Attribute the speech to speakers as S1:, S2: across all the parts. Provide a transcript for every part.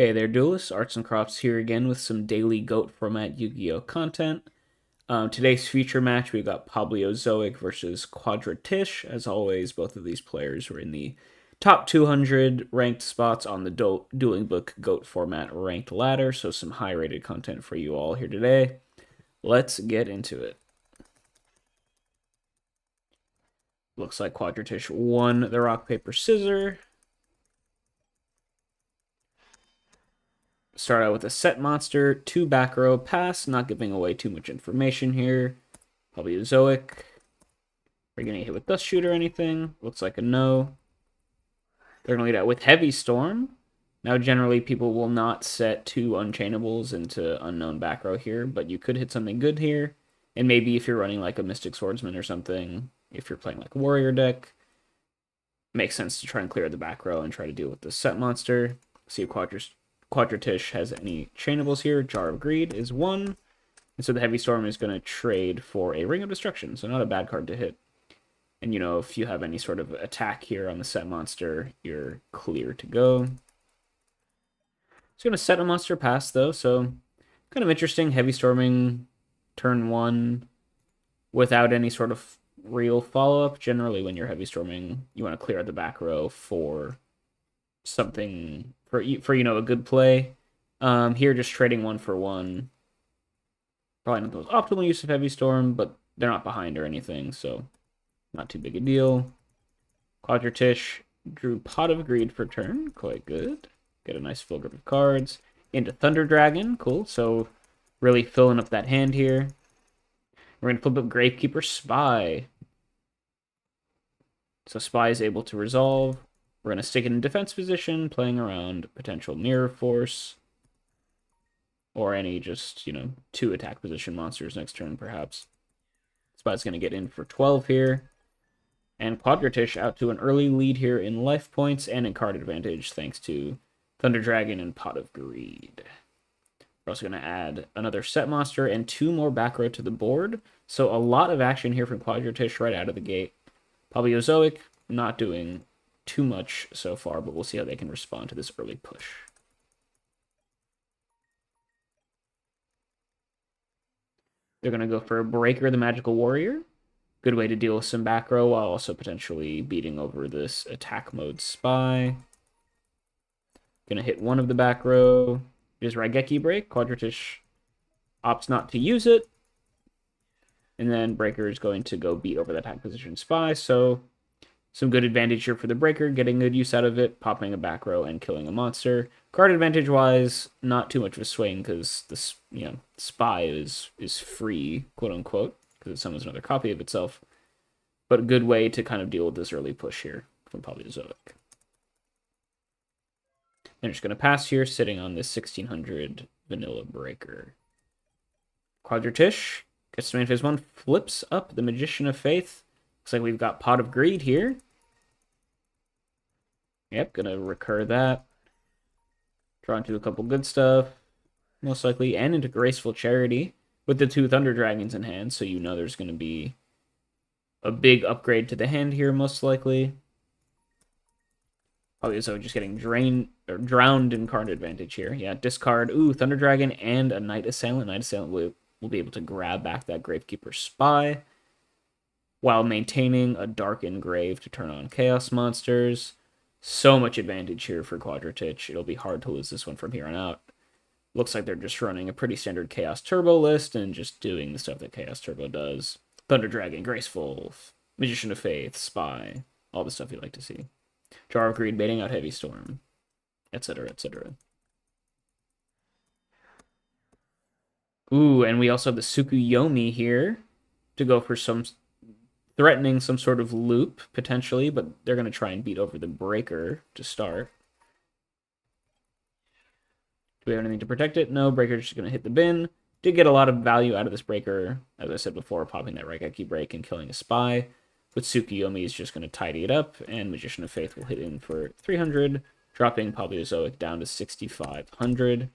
S1: Hey there, duelists. Arts and Crofts here again with some daily GOAT format Yu-Gi-Oh content. Today's feature match, we've got Zoic versus Quadratish. As always, both of these players were in the top 200 ranked spots on the Dueling Book GOAT format ranked ladder, so some high-rated content for you all here today. Let's get into it. Looks like Quadratish won the rock, paper, scissors. Start out with a set monster, 2 back row, pass, not giving away too much information here. Probably a Zoic. Are you going to hit with Dust Shoot or anything? Looks like a no. They're going to lead out with Heavy Storm. Now, generally, people will not set 2 unchainables into unknown back row here, but you could hit something good here. And maybe if you're running like a Mystic Swordsman or something, if you're playing like a Warrior deck, makes sense to try and clear the back row and try to deal with the set monster. See if Quadratish has any chainables here. Jar of Greed is 1. And so the Heavy Storm is going to trade for a Ring of Destruction, so not a bad card to hit. And, you know, if you have any sort of attack here on the set monster, you're clear to go. It's going to set a monster pass, though, so kind of interesting. Heavy Storming turn 1 without any sort of real follow-up. Generally, when you're Heavy Storming, you want to clear out the back row for something, for you know, a good play. Here, just trading 1 for 1. Probably not the most optimal use of Heavy Storm, but they're not behind or anything, so not too big a deal. Quadratish drew Pot of Greed for turn. Quite good. Get a nice full grip of cards. Into Thunder Dragon. Cool. So really filling up that hand here. We're going to flip up Gravekeeper Spy. So Spy is able to resolve. We're going to stick it in defense position, playing around potential Mirror Force. Or any just, you know, 2 attack position monsters next turn, perhaps. Spy's going to get in for 12 here. And Quadratish out to an early lead here in life points and in card advantage, thanks to Thunder Dragon and Pot of Greed. We're also going to add another set monster and 2 more back row to the board. So a lot of action here from Quadratish right out of the gate. Zoic not doing too much so far, but we'll see how they can respond to this early push. They're going to go for a Breaker the Magical Warrior. Good way to deal with some back row while also potentially beating over this attack mode Spy. Gonna hit 1 of the back row. Is Raigeki Break. Quadratish opts not to use it. And then Breaker is going to go beat over the attack position Spy. So some good advantage here for the Breaker, getting good use out of it, popping a back row and killing a monster. Card advantage wise, not too much of a swing because this, you know, Spy is free, quote unquote, because it summons another copy of itself. But a good way to kind of deal with this early push here from Zoic. They're just going to pass here, sitting on this 1600 vanilla Breaker. Quadratish gets to main phase 1, flips up the Magician of Faith. Looks like we've got Pot of Greed here. Yep, gonna recur that. Draw into a couple good stuff, most likely, and into Graceful Charity with the 2 Thunder Dragons in hand, so you know there's gonna be a big upgrade to the hand here, most likely. So just getting drowned in card advantage here. Yeah, discard. Ooh, Thunder Dragon and a Night Assailant. Night Assailant will be able to grab back that Gravekeeper Spy while maintaining a Dark Engrave to turn on Chaos monsters. So much advantage here for Quadratish. It'll be hard to lose this one from here on out. Looks like they're just running a pretty standard Chaos Turbo list and just doing the stuff that Chaos Turbo does. Thunder Dragon, Graceful, Magician of Faith, Spy, all the stuff you like to see. Jar of Greed baiting out Heavy Storm, etc., etc. Ooh, and we also have the Tsukuyomi here to go for some threatening some sort of loop, potentially, but they're going to try and beat over the Breaker to start. Do we have anything to protect it? No, Breaker's just going to hit the bin. Did get a lot of value out of this Breaker, as I said before, popping that Raigeki Break and killing a Spy. But Tsukuyomi is just going to tidy it up, and Magician of Faith will hit in for 300, dropping Zoic down to 6,500.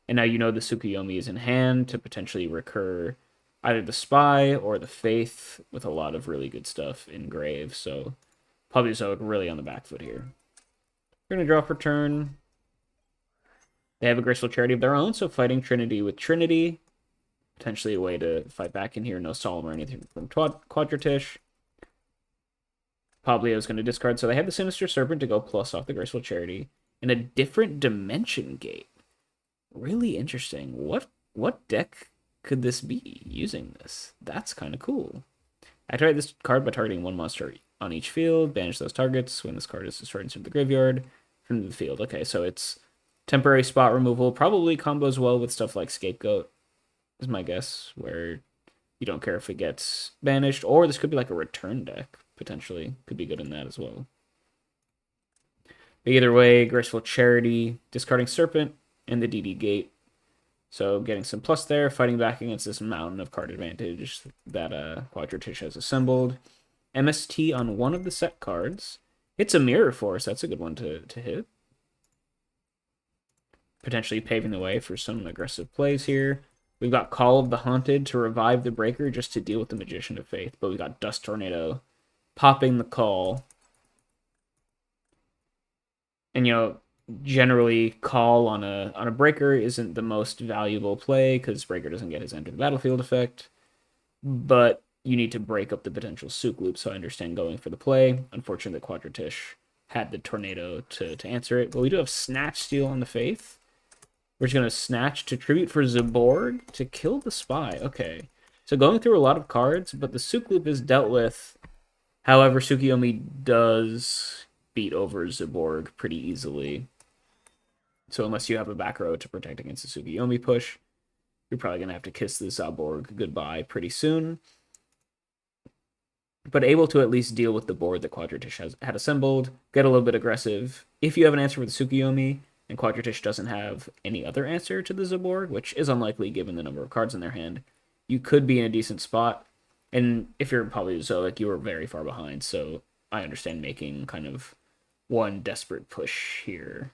S1: And now you know the Tsukuyomi is in hand to potentially recur either the Spy or the Faith with a lot of really good stuff in grave. So Zoic really on the back foot here. We're going to draw for turn. They have a Graceful Charity of their own, so fighting Trinity with Trinity. Potentially a way to fight back in here. No Solemn or anything from Quadratish. Pablio is going to discard, so they have the Sinister Serpent to go plus off the Graceful Charity. And a different dimension gate. Really interesting. What deck could this be using this? That's kind of cool. Activate this card by targeting one monster on each field. Banish those targets when this card is destroyed into the graveyard from the field. Okay, so it's temporary spot removal. Probably combos well with stuff like Scapegoat, is my guess, where you don't care if it gets banished. Or this could be like a return deck, potentially. Could be good in that as well. But either way, Graceful Charity, discarding Serpent, and the DD Gate. So getting some plus there, fighting back against this mountain of card advantage that Quadratish has assembled. MST on one of the set cards. It's a Mirror Force. That's a good one to hit. Potentially paving the way for some aggressive plays here. We've got Call of the Haunted to revive the Breaker just to deal with the Magician of Faith. But we've got Dust Tornado popping the Call. And, you know, generally Call on a Breaker isn't the most valuable play because Breaker doesn't get his Enter the Battlefield effect. But you need to break up the potential Souk loop, so I understand going for the play. Unfortunately, the Quadratish had the Tornado to answer it. But we do have Snatch Steal on the Faith. We're just going to Snatch to Tribute for Zaborg to kill the Spy. Okay. So going through a lot of cards, but the Souk loop is dealt with. However, Tsukiyomi does beat over Zaborg pretty easily. So unless you have a back row to protect against the Tsukiyomi push, you're probably going to have to kiss the Zaborg goodbye pretty soon. But able to at least deal with the board that Quadratish had assembled, get a little bit aggressive. If you have an answer for the Tsukiyomi, and Quadratish doesn't have any other answer to the Zaborg, which is unlikely given the number of cards in their hand, you could be in a decent spot. And if you're probably Zoic, you are very far behind, so I understand making kind of one desperate push here.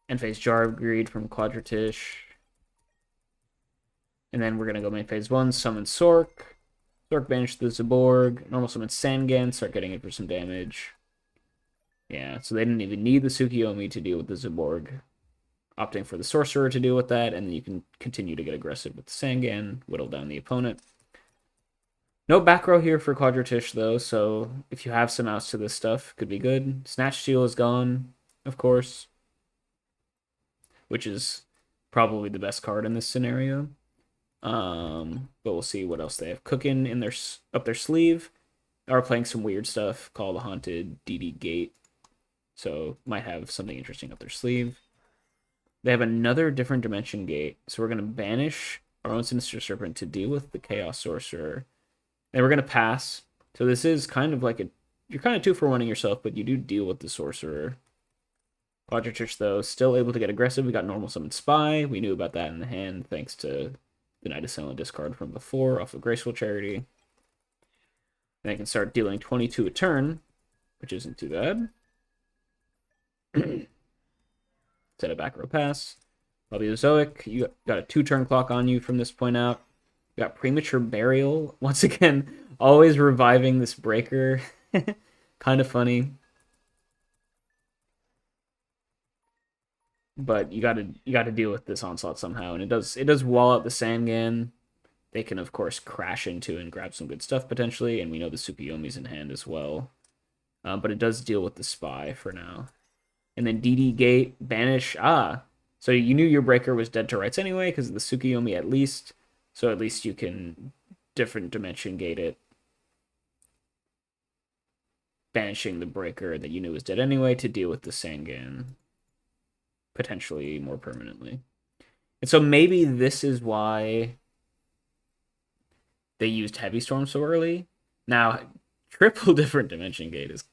S1: And face Jar of Greed from Quadratish. And then we're going to go main phase 1, summon Sork. Sork banish the Zaborg. Normal summon Sangan, start getting it for some damage. Yeah, so they didn't even need the Tsukiyomi to deal with the Zaborg. Opting for the Sorcerer to deal with that, and then you can continue to get aggressive with the Sangan, whittle down the opponent. No back row here for Quadratish, though, so if you have some outs to this stuff, could be good. Snatch Steal is gone, of course, which is probably the best card in this scenario. But we'll see what else they have cooking in up their sleeve. They are playing some weird stuff, Call the Haunted, DD Gate, so might have something interesting up their sleeve. They have another different dimension gate, so we're going to banish our own Sinister Serpent to deal with the Chaos Sorcerer. And we're going to pass. So this is kind of like you're kind of 2-for-1ing yourself, but you do deal with the Sorcerer. Quadratish, though, still able to get aggressive. We got normal summon Spy. We knew about that in the hand thanks to the Knight of Silent discard from before off of Graceful Charity. And I can start dealing 22 a turn, which isn't too bad. Set a back row pass. Probably Zoic. You got a 2-turn clock on you from this point out. You got Premature Burial. Once again, always reviving this Breaker. Kind of funny. But you gotta deal with this Onslaught somehow. And it does wall out the Sangan. They can, of course, crash into and grab some good stuff, potentially. And we know the Tsukiyomi's in hand as well. But it does deal with the Spy for now. And then DD Gate, banish. So you knew your Breaker was dead to rights anyway, because of the Tsukiyomi at least. So at least you can different dimension gate it. Banishing the Breaker that you knew was dead anyway to deal with the Sangan. Potentially more permanently. And so maybe this is why they used Heavy Storm so early. Now, triple different dimension gate is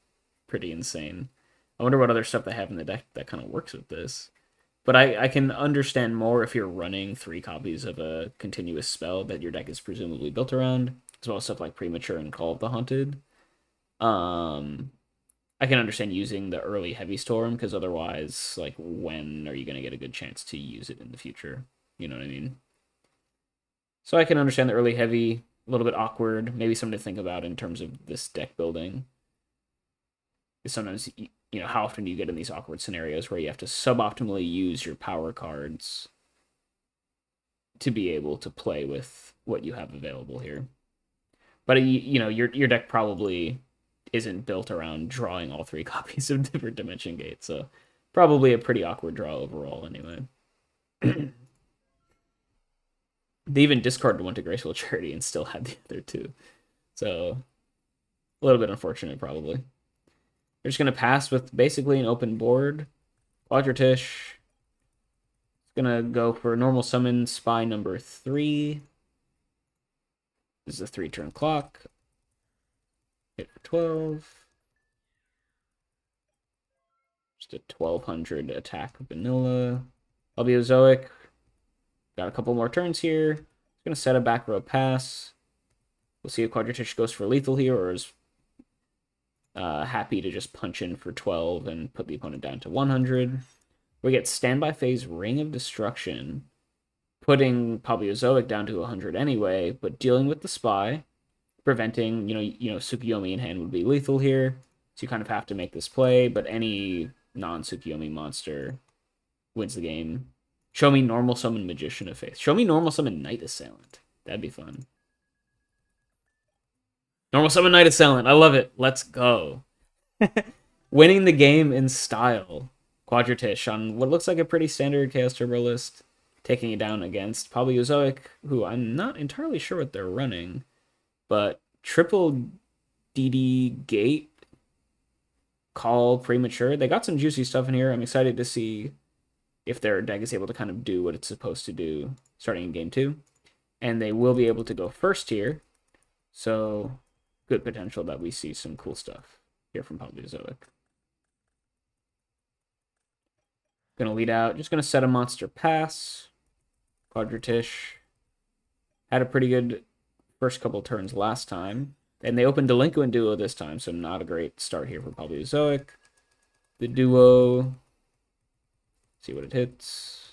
S1: pretty insane. I wonder what other stuff they have in the deck that kind of works with this. But I can understand more if you're running 3 copies of a continuous spell that your deck is presumably built around, as well as stuff like Premature and Call of the Haunted. I can understand using the early Heavy Storm, because otherwise, like, when are you going to get a good chance to use it in the future? You know what I mean? So I can understand the early Heavy, a little bit awkward, maybe something to think about in terms of this deck building. Sometimes how often do you get in these awkward scenarios where you have to suboptimally use your power cards to be able to play with what you have available here. But your deck probably isn't built around drawing all 3 copies of different Dimension Gate, so probably a pretty awkward draw overall anyway. They even discarded one to Graceful Charity and still had the other 2. So a little bit unfortunate, probably. They're just going to pass with basically an open board. Quadratish. Going to go for normal summon spy number 3. This is a 3-turn clock. Hit for 12. Just a 1200 attack vanilla. Albiozoic. Got a couple more turns here. It's going to set a back row pass. We'll see if Quadratish goes for lethal here or is happy to just punch in for 12 and put the opponent down to 100. We get Standby Phase Ring of Destruction, putting Palbiozoic down to 100 anyway, but dealing with the spy, preventing, Tsukiyomi in hand would be lethal here. So you kind of have to make this play, but any non-Tsukiyomi monster wins the game. Show me normal summon Magician of Faith. Show me normal summon Night Assailant. That'd be fun. Normal summon Night Assailant. I love it. Let's go. Winning the game in style. Quadratish on what looks like a pretty standard Chaos Turbo list. Taking it down against Palbiozoic, who I'm not entirely sure what they're running. But triple DD Gate. Call Premature. They got some juicy stuff in here. I'm excited to see if their deck is able to kind of do what it's supposed to do starting in game 2. And they will be able to go first here. So good potential that we see some cool stuff here from Palbiozoic. Gonna lead out, just gonna set a monster pass. Quadratish had a pretty good first couple turns last time. And they opened Delinquent Duo this time, so not a great start here for Palbiozoic. The duo, see what it hits.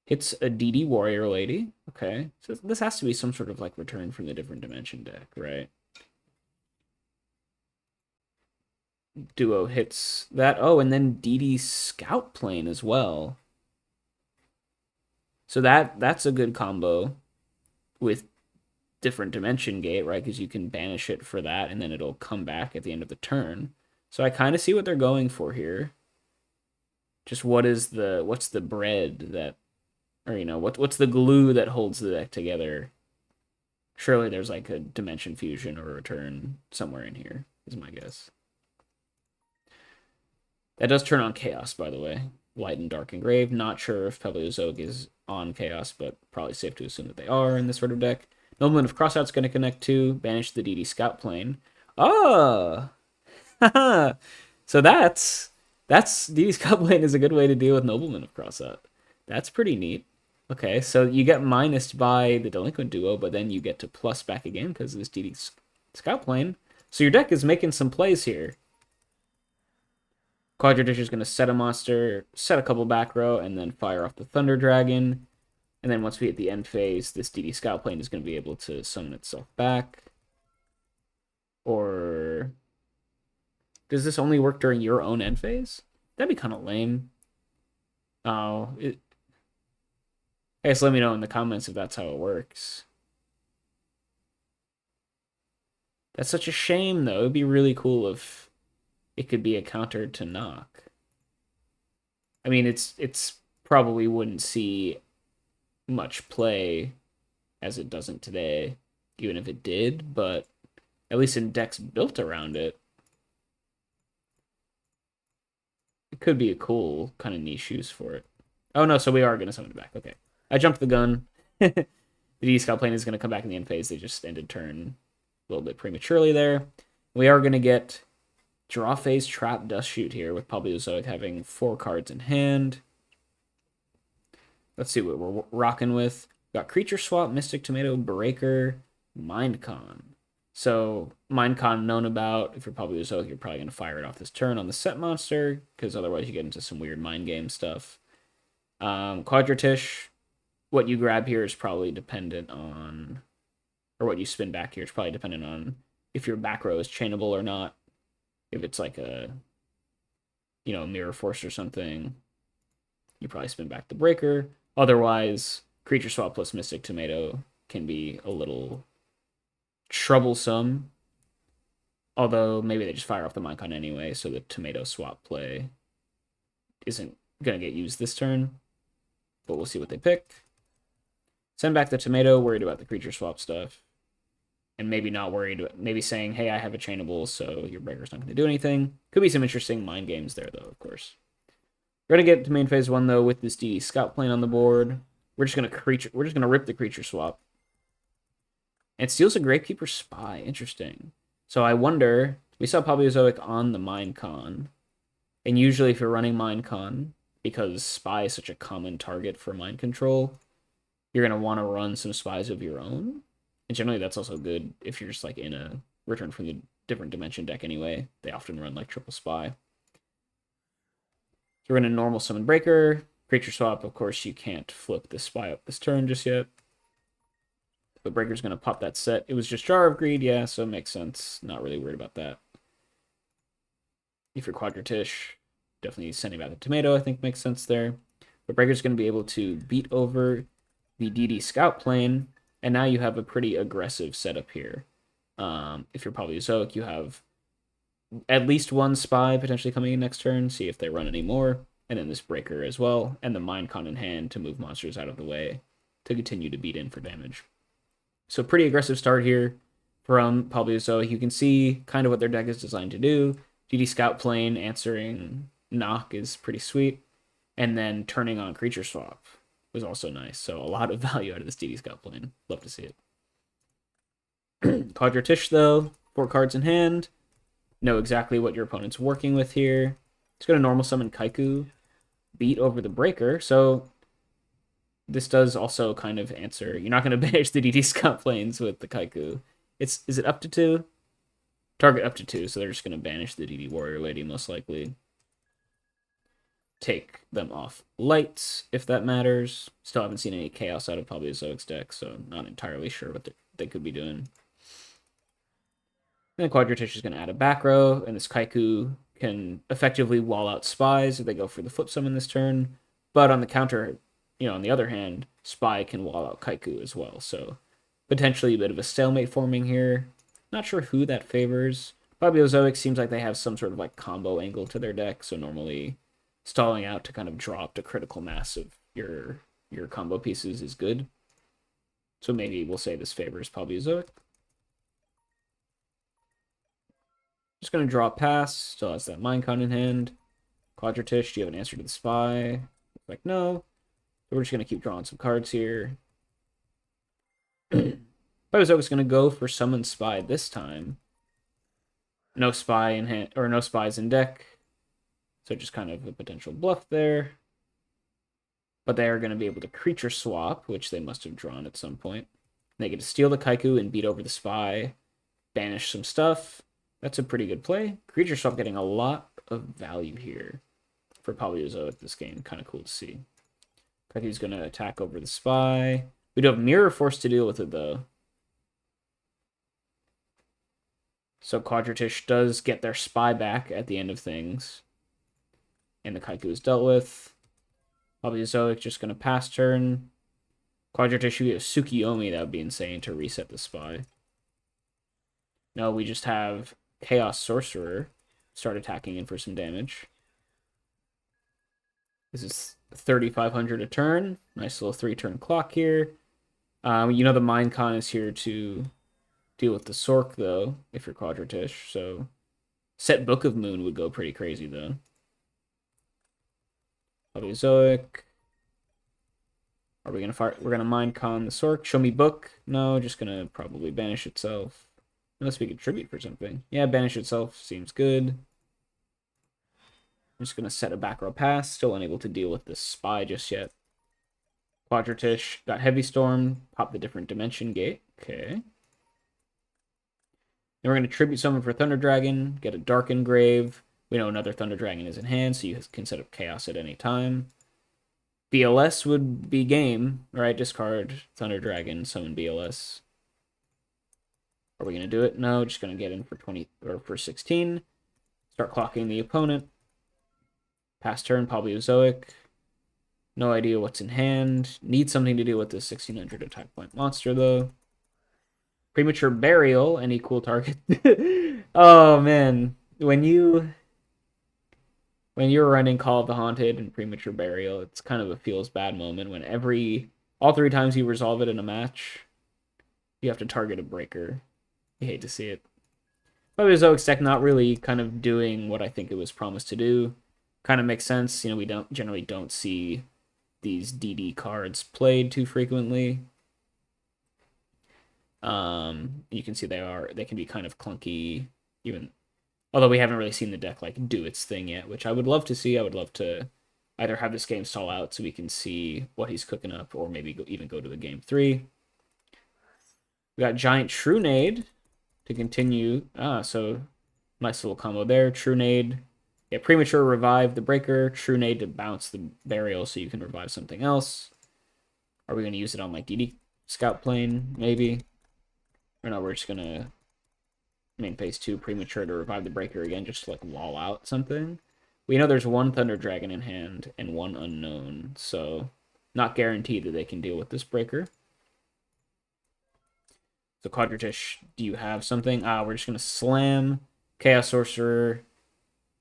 S1: Hits a DD Warrior Lady. Okay. So this has to be some sort of like return from the different dimension deck, right? Duo hits that. Oh, and then DD Scout Plane as well. So that's a good combo with different dimension gate, right? Because you can banish it for that, and then it'll come back at the end of the turn. So I kind of see what they're going for here. Just what's the bread that, or what's the glue that holds the deck together? Surely there's like a dimension fusion or a return somewhere in here, is my guess. That does turn on Chaos, by the way. Light and Dark Engraved. Not sure if Palbiozoic is on Chaos, but probably safe to assume that they are in this sort of deck. Nobleman of Crossout's going to connect to. Banish the DD Scout Plane. Oh! So that's DD Scout Plane is a good way to deal with Nobleman of Crossout. That's pretty neat. Okay, so you get minused by the Delinquent Duo, but then you get to plus back again because of this DD Scout Plane. So your deck is making some plays here. Quadratish is going to set a monster, set a couple back row, and then fire off the Thunder Dragon. And then once we hit the end phase, this DD Scout Plane is going to be able to summon itself back. Or does this only work during your own end phase? That'd be kind of lame. Oh, I guess let me know in the comments if that's how it works. That's such a shame, though. It'd be really cool if it could be a counter to knock. I mean, it's probably wouldn't see much play as it doesn't today, even if it did, but at least in decks built around it, it could be a cool kind of niche use for it. Oh no, so we are going to summon it back. Okay. I jumped the gun. The DD Scout Plane is going to come back in the end phase. They just ended turn a little bit prematurely there. We are going to get draw phase Trap Dust Shoot here with Palbiozoic having 4 cards in hand. Let's see what we're rocking with. Got Creature Swap, Mystic Tomato, Breaker, Mindcon. So Mindcon known about. If you're Palbiozoic, you're probably going to fire it off this turn on the set monster, because otherwise you get into some weird mind game stuff. Quadratish, what you grab here is probably dependent on, or what you spin back here is probably dependent on if your back row is chainable or not. If it's like a, mirror force or something, you probably spin back the breaker. Otherwise, creature swap plus Mystic Tomato can be a little troublesome. Although maybe they just fire off the Minecon anyway, so the tomato swap play isn't going to get used this turn. But we'll see what they pick. Send back the tomato, worried about the creature swap stuff. And maybe not worried, maybe saying, hey, I have a chainable, so your breaker's not going to do anything. Could be some interesting mind games there, though, of course. We're going to get to main phase 1, though, with this DD Scout plane on the board. We're just going to rip the creature swap. And it steals a Gravekeeper Spy. Interesting. So I wonder, we saw Paleozoic on the Minecon. And usually if you're running Minecon, because Spy is such a common target for mind control, you're going to want to run some spies of your own. And generally that's also good if you're just like in a Return from the Different Dimension deck anyway. They often run like triple spy. So we're going to normal summon breaker. Creature swap, of course, you can't flip the spy up this turn just yet. But breaker's going to pop that set. It was just Jar of Greed, yeah, so it makes sense. Not really worried about that. If you're Quadratish, definitely sending back the tomato, I think makes sense there. But breaker's going to be able to beat over the DD Scout plane, and now you have a pretty aggressive setup here. If you're Paleozoic, you have at least one spy potentially coming in next turn, see if they run any more, and then this breaker as well, and the Minecon in hand to move monsters out of the way to continue to beat in for damage. So pretty aggressive start here from Paleozoic. You can see kind of what their deck is designed to do. DD Scout plane answering knock is pretty sweet, and then turning on creature swap was also nice. So a lot of value out of this DD Scout plane. Love to see it. Quadratish, though, 4 cards in hand. Know exactly what your opponent's working with here. It's going to normal summon Kaiku, beat over the breaker. So this does also kind of answer. You're not going to banish the DD Scout planes with the Kaiku. Is it up to 2? Target up to 2, so they're just going to banish the DD Warrior Lady most likely. Take them off lights, if that matters. Still haven't seen any chaos out of Paleozoic's deck, so not entirely sure what they could be doing. And then Quadratish is going to add a back row, and this Kaiku can effectively wall out spies if they go for the flip summon this turn. But on the counter, on the other hand, Spy can wall out Kaiku as well. So potentially a bit of a stalemate forming here. Not sure who that favors. Paleozoic seems like they have some sort of like combo angle to their deck, so normally stalling out to kind of drop to critical mass of your combo pieces is good. So maybe we'll say this favors Paleozoic. Just going to draw a pass. Still has that Minecon in hand. Quadratish, do you have an answer to the spy? Like, no. So we're just going to keep drawing some cards here. Paleozoic is going to go for Summon Spy this time. No spy in hand, or no spies in deck. So just kind of a potential bluff there. But they are going to be able to creature swap, which they must have drawn at some point. They get to steal the Kaiku and beat over the spy. Banish some stuff. That's a pretty good play. Creature swap getting a lot of value here for Paleozoic this game. Kind of cool to see. Kaiku's going to attack over the spy. We do have Mirror Force to deal with it, though. So Quadratish does get their spy back at the end of things. And the Kaiku is dealt with. Paleozoic just going to pass turn. Quadratish, we have Tsukiyomi. That would be insane to reset the spy. No, we just have Chaos Sorcerer start attacking in for some damage. This is 3,500 a turn. Nice little 3-turn clock here. The Minecon is here to deal with the Sork, though, if you're Quadratish. So set Book of Moon would go pretty crazy, though. Paleozoic. Are we going to fire? We're going to Minecon the Sork. Show me Book. No, just going to probably banish itself. Unless we could tribute for something. Yeah, banish itself seems good. I'm just going to set a back row pass. Still unable to deal with this spy just yet. Quadratish got Heavy Storm. Pop the Different Dimension Gate. Okay. Then we're going to tribute summon for Thunder Dragon. Get a Dark Engrave. We know another Thunder Dragon is in hand, so you can set up Chaos at any time. BLS would be game, right? Discard Thunder Dragon, summon BLS. Are we going to do it? No, just going to get in for 20 or for 16. Start clocking the opponent. Pass turn, Paleozoic. No idea what's in hand. Need something to do with this 1600 attack point monster, though. Premature Burial, any cool target. Oh, man. When you're running Call of the Haunted and Premature Burial, it's kind of a feels bad moment when all 3 times you resolve it in a match, you have to target a breaker. You hate to see it. Paleozoic's deck not really kind of doing what I think it was promised to do. Kind of makes sense. We generally don't see these DD cards played too frequently. You can see they can be kind of clunky, even although we haven't really seen the deck like do its thing yet, which I would love to see. I would love to either have this game stall out so we can see what he's cooking up, or maybe even go to the game 3. We got Giant Trunade to continue. So nice little combo there. Trunade. Yeah, Premature Revive the Breaker. Trunade to bounce the Burial so you can revive something else. Are we going to use it on like DD Scout Plane? Maybe. Or no, we're just going to main phase 2 Premature to revive the Breaker again, just to like wall out something. We know there's 1 Thunder Dragon in hand and 1 unknown, so not guaranteed that they can deal with this Breaker. So Quadratish, do you have something? We're just going to slam Chaos Sorcerer.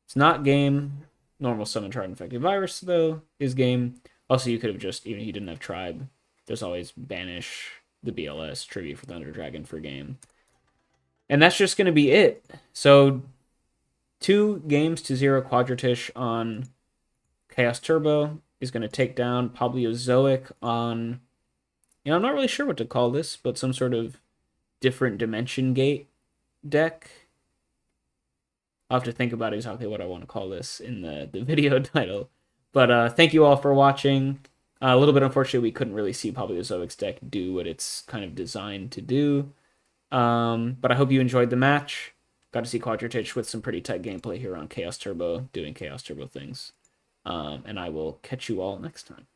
S1: It's not game. Normal Summon Tribe Infected Virus, though, is game. Also, you could have just, even if you didn't have Tribe, there's always Banish the BLS, Tribute for Thunder Dragon for game. And that's just going to be it. So 2 games to 0 Quadratish on Chaos Turbo is going to take down Paleozoic on, I'm not really sure what to call this, but some sort of different Dimension Gate deck. I'll have to think about exactly what I want to call this in the video title. But thank you all for watching. A little bit unfortunate we couldn't really see Paleozoic's deck do what it's kind of designed to do. But I hope you enjoyed the match. Got to see Quadratish with some pretty tight gameplay here on Chaos Turbo, doing Chaos Turbo things. And I will catch you all next time.